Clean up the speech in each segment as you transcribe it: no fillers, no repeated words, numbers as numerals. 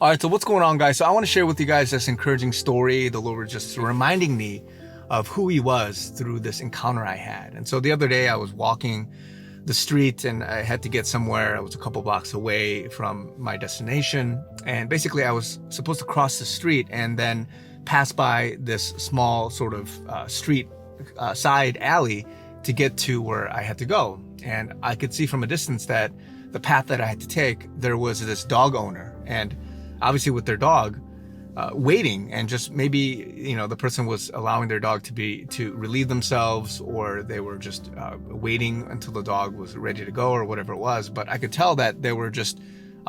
All right, so what's going on, guys? So I want to share with you guys this encouraging story. The Lord was just reminding me of who He was through this encounter I had. And so the other day I was walking the street and I had to get somewhere. I was a couple blocks away from my destination. And basically I was supposed to cross the street and then pass by this small sort of street side alley to get to where I had to go. And I could see from a distance that the path that I had to take, there was this dog owner. And obviously with their dog waiting, and just maybe the person was allowing their dog to relieve themselves, or they were just waiting until the dog was ready to go or whatever it was. But I could tell that they were just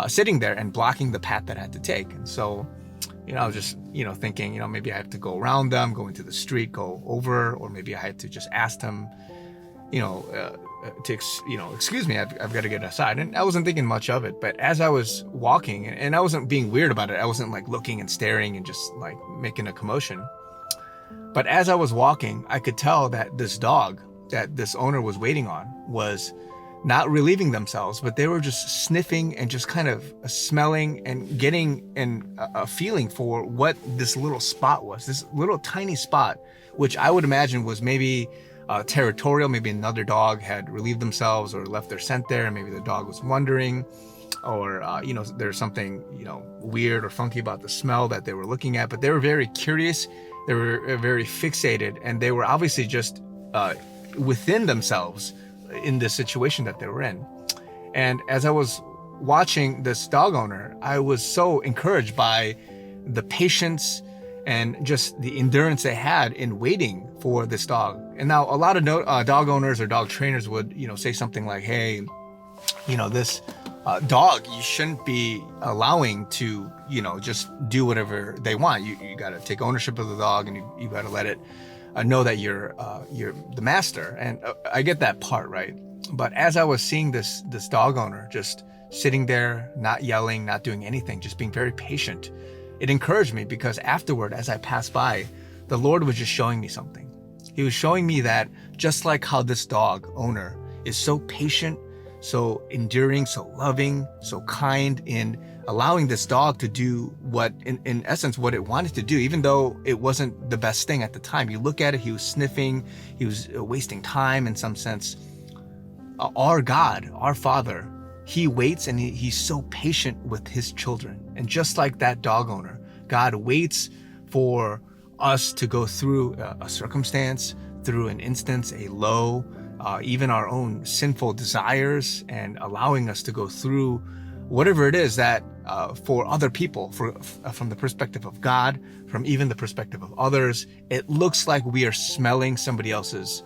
sitting there and blocking the path that I had to take. And so I was just thinking maybe I have to go around them, go into the street, go over, or maybe I had to just ask them excuse me, I've got to get aside. And I wasn't thinking much of it, but as I was walking, and I wasn't being weird about it, I wasn't like looking and staring and just like making a commotion. But as I was walking, I could tell that this dog that this owner was waiting on was not relieving themselves, but they were just sniffing and just kind of smelling and getting a feeling for what this little spot was, this little tiny spot, which I would imagine was maybe territorial. Maybe another dog had relieved themselves or left their scent there, and maybe the dog was wondering, or there's something weird or funky about the smell that they were looking at. But they were very curious, they were very fixated, and they were obviously just within themselves in this situation that they were in. And as I was watching this dog owner, I was so encouraged by the patience and just the endurance they had in waiting for this dog. And now a lot of dog owners or dog trainers would, say something like, hey, this dog, you shouldn't be allowing to, just do whatever they want. You got to take ownership of the dog, and you got to let it know that you're the master. And I get that part, right? But as I was seeing this dog owner just sitting there, not yelling, not doing anything, just being very patient, it encouraged me, because afterward, as I passed by, the Lord was just showing me something. He was showing me that just like how this dog owner is so patient, so enduring, so loving, so kind in allowing this dog to do what, in essence, what it wanted to do, even though it wasn't the best thing at the time. You look at it, he was sniffing, he was wasting time in some sense. Our God, our Father, He waits, and he's so patient with his children. And just like that dog owner, God waits for us to go through a circumstance, through an instance, a low, even our own sinful desires, and allowing us to go through whatever it is that for other people, from the perspective of God, from even the perspective of others, it looks like we are smelling somebody else's,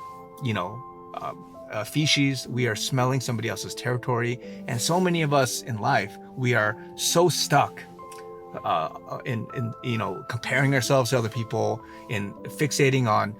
feces, we are smelling somebody else's territory. And so many of us in life, we are so stuck in comparing ourselves to other people, in fixating on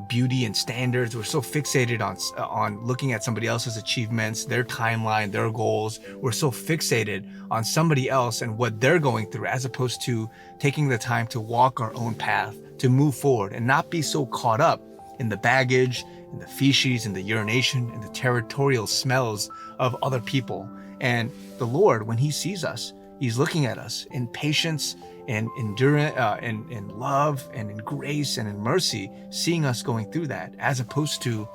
beauty and standards. We're so fixated on looking at somebody else's achievements, their timeline, their goals. We're so fixated on somebody else and what they're going through, as opposed to taking the time to walk our own path, to move forward, and not be so caught up in the baggage, in the feces, in the urination, in the territorial smells of other people. And the Lord, when He sees us, He's looking at us in patience and endurance, in love and in grace and in mercy, seeing us going through that, as opposed to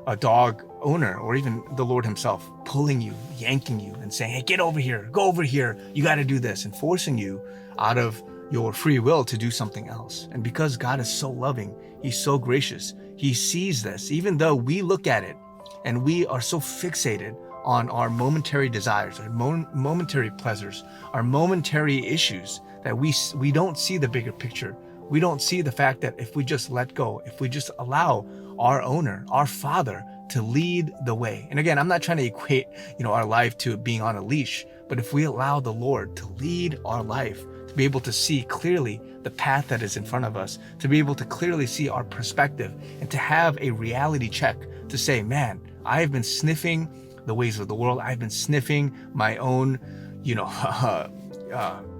a dog owner or even the Lord Himself pulling you, yanking you, and saying, hey, get over here, go over here, you got to do this, and forcing you out of your free will to do something else. And because God is so loving, He's so gracious, He sees this, even though we look at it and we are so fixated on our momentary desires, our momentary pleasures, our momentary issues, that we don't see the bigger picture. We don't see the fact that if we just let go, if we just allow our owner, our Father, to lead the way. And again, I'm not trying to equate, our life to being on a leash, but if we allow the Lord to lead our life, to be able to see clearly the path that is in front of us, to be able to clearly see our perspective, and to have a reality check to say, man, I have been sniffing the ways of the world. I've been sniffing my own,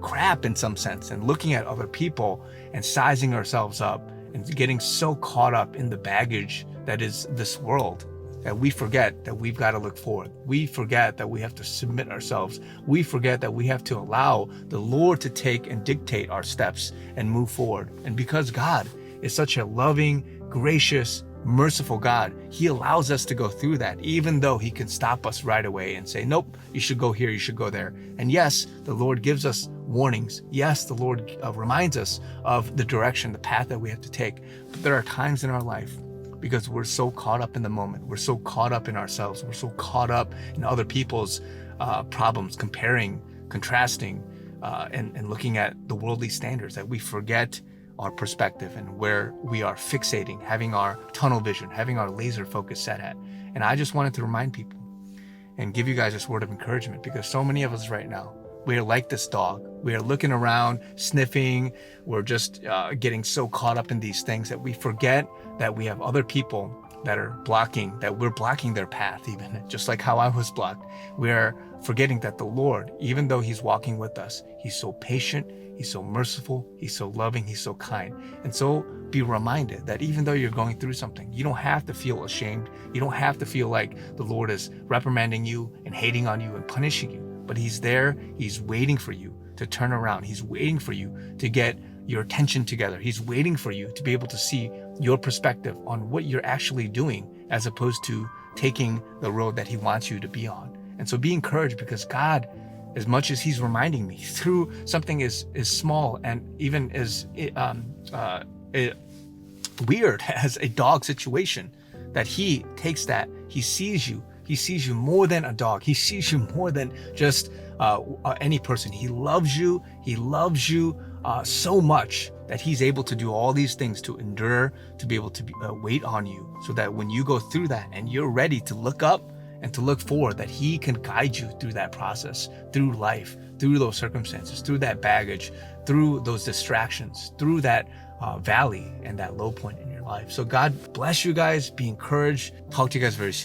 crap in some sense, and looking at other people and sizing ourselves up and getting so caught up in the baggage that is this world. that we forget that we've got to look forward. We forget that we have to submit ourselves. We forget that we have to allow the Lord to take and dictate our steps and move forward. And because God is such a loving, gracious, merciful God, he allows us to go through that, even though he can stop us right away and say, nope, you should go here, you should go there. And yes, the Lord gives us warnings. Yes, the Lord reminds us of the direction, the path that we have to take. But there are times in our life, because we're so caught up in the moment, we're so caught up in ourselves, we're so caught up in other people's problems, comparing, contrasting, and looking at the worldly standards, that we forget our perspective and where we are fixating, having our tunnel vision, having our laser focus set at. And I just wanted to remind people and give you guys this word of encouragement, because so many of us right now, we are like this dog. We are looking around, sniffing. We're just getting so caught up in these things that we forget that we have other people that are blocking, that we're blocking their path, even just like how I was blocked. We are forgetting that the Lord, even though he's walking with us, he's so patient, he's so merciful, he's so loving, he's so kind. And so be reminded that even though you're going through something, you don't have to feel ashamed. You don't have to feel like the Lord is reprimanding you and hating on you and punishing you. But he's there, he's waiting for you to turn around. He's waiting for you to get your attention together. He's waiting for you to be able to see your perspective on what you're actually doing, as opposed to taking the road that he wants you to be on. And so be encouraged, because God, as much as he's reminding me through something as small and even as weird as a dog situation, that he takes that, he sees you more than a dog. He sees you more than just any person. He loves you so much that he's able to do all these things, to endure, to be able to wait on you, so that when you go through that and you're ready to look up and to look forward, that he can guide you through that process, through life, through those circumstances, through that baggage, through those distractions, through that valley and that low point in your life. So God bless you guys. Be encouraged. Talk to you guys very soon.